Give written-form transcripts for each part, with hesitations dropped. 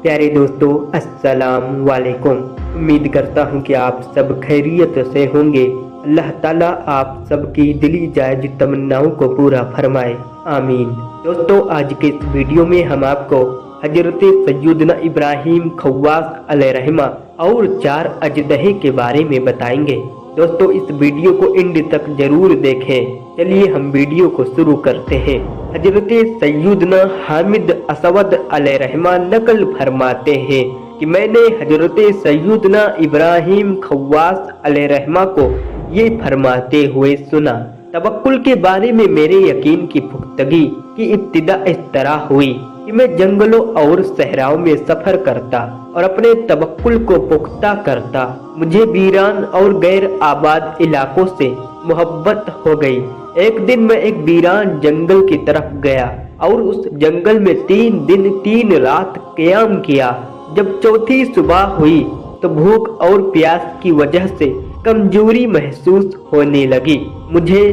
प्यारे दोस्तों, अस्सलाम वालेकुम। उम्मीद करता हूँ कि आप सब खैरियत से होंगे। अल्लाह ताला आप सबकी दिली जायज तमन्नाओं को पूरा फरमाए, आमीन। दोस्तों, आज के इस वीडियो में हम आपको हजरत सैयदना इब्राहिम खव्वास अलैहिर्रहमा और 4 अजदहे के बारे में बताएंगे। दोस्तों, इस वीडियो को एंड तक जरूर देखें। चलिए हम वीडियो को शुरू करते हैं। हजरत सैयदना हामिद असवद अलैहिर्रहमा नकल फरमाते हैं कि मैंने हजरत सैयदना इब्राहिम खव्वास अलैहिर्रहमा को ये फरमाते हुए सुना। तवक्कुल के बारे में मेरे यकीन की पुख्तगी की इब्तिदा इस तरह हुई कि मैं जंगलों और सहराओं में सफर करता और अपने तवक्कुल को पुख्ता करता। मुझे वीरान और गैर आबाद इलाकों से मोहब्बत हो गई। एक दिन मैं एक वीरान जंगल की तरफ गया और उस जंगल में 3 दिन 3 रात क़याम किया। जब चौथी सुबह हुई तो भूख और प्यास की वजह से कमजोरी महसूस होने लगी। मुझे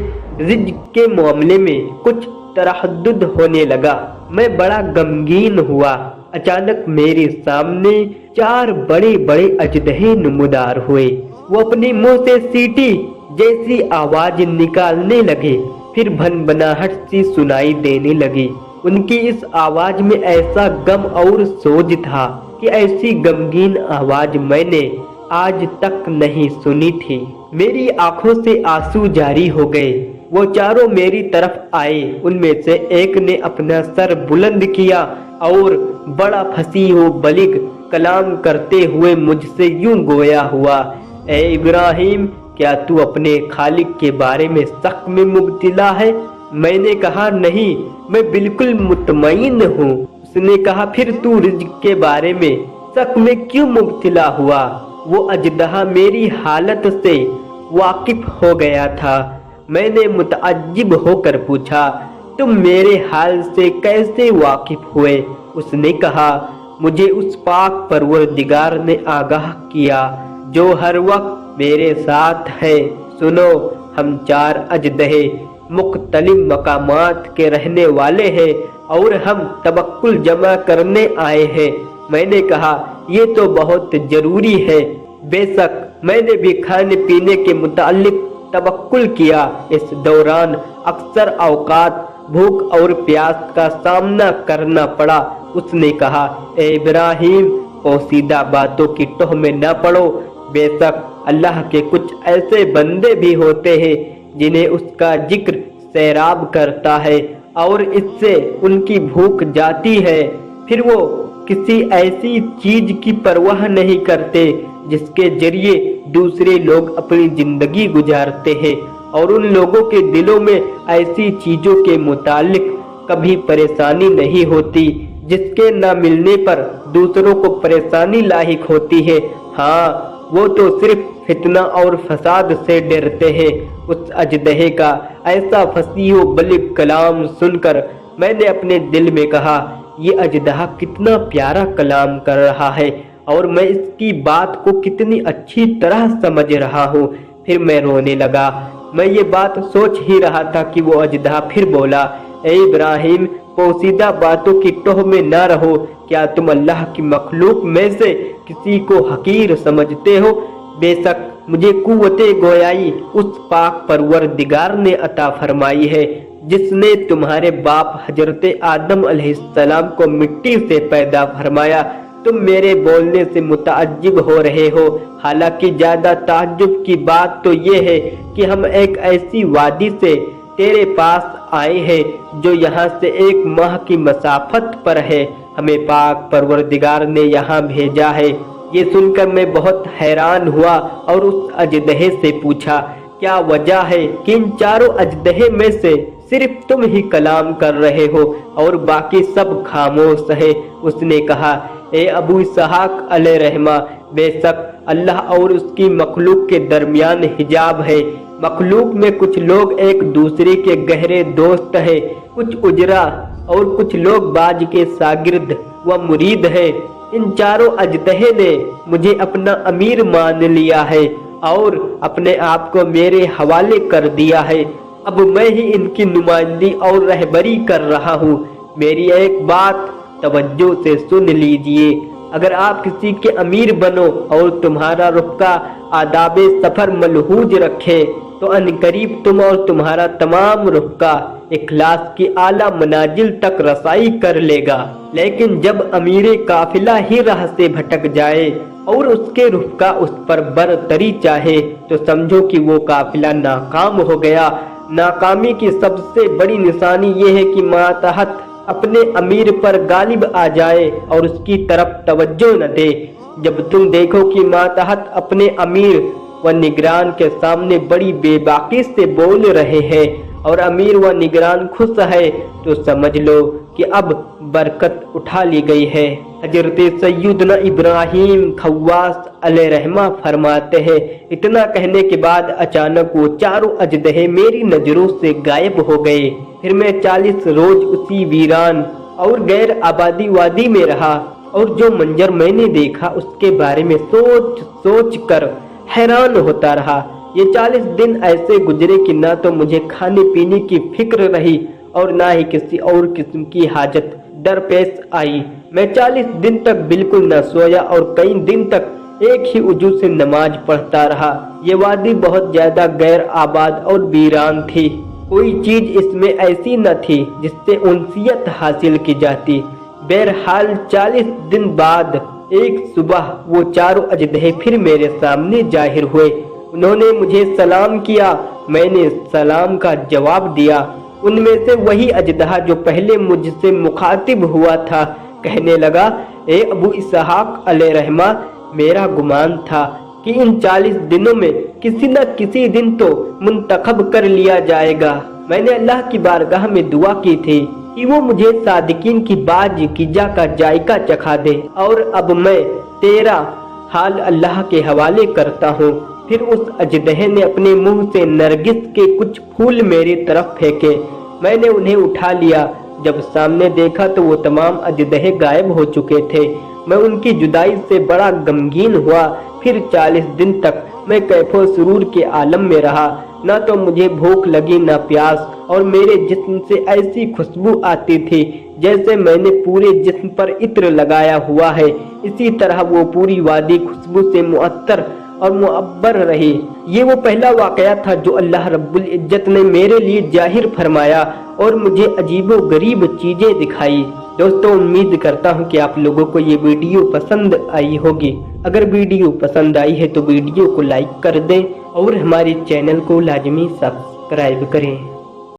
रिज़्क़ के मामले में कुछ तरहद्दुद होने लगा। मैं बड़ा गमगीन हुआ। अचानक मेरे सामने 4 बड़े बड़े अजदहे नमूदार हुए। वो अपने मुंह से सीटी जैसी आवाज निकालने लगे, फिर भनभनाहट सी सुनाई देने लगी। उनकी इस आवाज में ऐसा गम और सोज था कि ऐसी गमगीन आवाज मैंने आज तक नहीं सुनी थी। मेरी आंखों से आंसू जारी हो गए। वो चारों मेरी तरफ आए। उनमें से एक ने अपना सर बुलंद किया और बड़ा फसीह बलिग कलाम करते हुए मुझसे यूं गोया हुआ, ए इब्राहिम, क्या तू अपने खालिक के बारे में शक में मुब्तिला है? मैंने कहा, नहीं, मैं बिल्कुल मुतमईन हूँ। उसने कहा, फिर तू रिज़्क़ के बारे में शक में क्यों मुब्तिला हुआ? वो अजदहा मेरी हालत से वाकिफ हो गया था। मैंने मुतअज्जिब होकर पूछा, तुम मेरे हाल से कैसे वाकिफ हुए? उसने कहा, मुझे उस पाक परवरदिगार ने आगाह किया जो हर वक्त मेरे साथ है। सुनो, हम 4 अजदहे मुख्तलिफ मकामात के रहने वाले हैं और हम तवक्कुल जमा करने आए हैं। मैंने कहा, ये तो बहुत जरूरी है। बेशक मैंने भी खाने पीने के मुतालिक तवक्कुल किया। इस दौरान अक्सर औकात भूख और प्यास का सामना करना पड़ा। उसने कहा, ए इब्राहिम, पोसीदा बातों की टोह में न पड़ो। बेशक अल्लाह के कुछ ऐसे बंदे भी होते हैं जिन्हें उसका जिक्र सैराब करता है और इससे उनकी भूख जाती है। फिर वो किसी ऐसी चीज की परवाह नहीं करते जिसके जरिए दूसरे लोग अपनी जिंदगी गुजारते हैं, और उन लोगों के दिलों में ऐसी चीजों के मुतालिक कभी परेशानी नहीं होती जिसके न मिलने पर दूसरों को परेशानी लाहिक होती है। हाँ, वो तो सिर्फ फितना और फसाद से डरते हैं। उस अजदहे का ऐसा फसीह बलिग कलाम सुनकर मैंने अपने दिल में कहा, ये अजदहा कितना प्यारा कलाम कर रहा है और मैं इसकी बात को कितनी अच्छी तरह समझ रहा हूँ। फिर मैं रोने लगा। मैं ये बात सोच ही रहा था कि वो अजदहा फिर बोला, ए इब्राहिम, पोसीदा बातों की टोह में न रहो। क्या तुम अल्लाह की मखलूक में से किसी को हकीर समझते हो? बेशक मुझे कुव्वते गोयाई उस पाक परवरदिगार ने अता फरमाई है जिसने तुम्हारे बाप हजरत आदम अलैहिस्सलाम को मिट्टी से पैदा फरमाया। तुम मेरे बोलने से मुतअज्जिब हो रहे हो। हालांकि ज्यादा ताज्जुब की बात तो ये है कि हम एक ऐसी वादी से तेरे पास आए हैं जो यहाँ से 1 माह की मसाफत पर है। हमें पाक परवरदिगार ने यहाँ भेजा है। ये सुनकर मैं बहुत हैरान हुआ और उस अजदहे से पूछा, क्या वजह है कि इन 4 अजदहे में से सिर्फ तुम ही कलाम कर रहे हो और बाकी सब खामोश है? उसने कहा, ए अबू इसहाक अलैहिर्रहमा, बेशक अल्लाह और उसकी मखलूक के दरमियान हिजाब है। मखलूक में कुछ लोग एक दूसरे के गहरे दोस्त है, कुछ उजरा और कुछ लोग बाज के शागिर्द व मुरीद है। इन 4 अजदहे ने मुझे अपना अमीर मान लिया है اور अपने आप को मेरे हवाले कर दिया है। अब मैं ही इनकी नुमाइंदगी और रहबरी कर रहा हूँ। मेरी एक बात तवज्जो से सुन लीजिए, अगर आप किसी के अमीर बनो और तुम्हारा रुख्सा आदाब सफर मलहूज रखे तो अनकरीब तुम और तुम्हारा तमाम रुख्सा इखलास की आला मनाजिल तक रसाई कर लेगा। लेकिन जब अमीर काफिला ही राह से भटक जाए और उसके रुख्सा उस पर बरतरी चाहे तो समझो कि वो काफिला नाकाम हो गया। नाकामी की सबसे बड़ी निशानी ये है कि मातहत अपने अमीर पर गालिब आ जाए और उसकी तरफ तवज्जो न दे। जब तुम देखो कि मातहत अपने अमीर व निगरान के सामने बड़ी बेबाकी से बोल रहे हैं और अमीर व निगरान खुश है तो समझ लो कि अब बरकत उठा ली गई है। हजरत सैयदना इब्राहिम खव्वास अलैहिर्रहमा फरमाते हैं, इतना कहने के बाद अचानक वो चारों अजदहे मेरी नजरों से गायब हो गए। फिर मैं 40 रोज उसी वीरान और गैर आबादी वादी में रहा और जो मंजर मैंने देखा उसके बारे में सोच सोच कर हैरान होता रहा। ये 40 दिन ऐसे गुजरे कि ना तो मुझे खाने पीने की फिक्र रही और ना ही किसी और किस्म की हाजत दरपेश आई। मैं 40 दिन तक बिल्कुल न सोया और कई दिन तक एक ही वजू से नमाज पढ़ता रहा। ये वादी बहुत ज्यादा गैर आबाद और वीरान थी। कोई चीज इसमें ऐसी न थी जिससे उनसियत हासिल की जाती। बहरहाल 40 दिन बाद एक सुबह वो चारों अजदहे फिर मेरे सामने जाहिर हुए। उन्होंने मुझे सलाम किया, मैंने सलाम का जवाब दिया। उनमें से वही अजदहा जो पहले मुझसे मुखातिब हुआ था कहने लगा, ए अबू इसहाक अलैहिर्रहमा, मेरा गुमान था कि इन 40 दिनों में किसी न किसी दिन तो मुंतखब कर लिया जाएगा। मैंने अल्लाह की बारगाह में दुआ की थी कि वो मुझे सादिकीन की बाज़-ए-किजा का जायका चखा दे और अब मैं तेरा हाल अल्लाह के हवाले करता हूँ। फिर उस अजदहे ने अपने मुंह से नरगिस के कुछ फूल मेरी तरफ फेंके। मैंने उन्हें उठा लिया। जब सामने देखा तो वो तमाम अजदहे गायब हो चुके थे। मैं उनकी जुदाई से बड़ा गमगीन हुआ। फिर 40 दिन तक मैं कैफो सुरूर के आलम में रहा। न तो मुझे भूख लगी न प्यास और मेरे जिस्म से ऐसी खुशबू आती थी जैसे मैंने पूरे जिस्म पर इत्र लगाया हुआ है। इसी तरह वो पूरी वादी खुशबू से मुअत्तर और मुअब्बर रही। ये वो पहला वाकया था जो अल्लाह रब्बुल इज्जत ने मेरे लिए जाहिर फरमाया और मुझे अजीबो गरीब चीजें दिखाई। दोस्तों, उम्मीद करता हूँ कि आप लोगों को ये वीडियो पसंद आई होगी। अगर वीडियो पसंद आई है तो वीडियो को लाइक कर दें और हमारे चैनल को लाजमी सब्सक्राइब करें।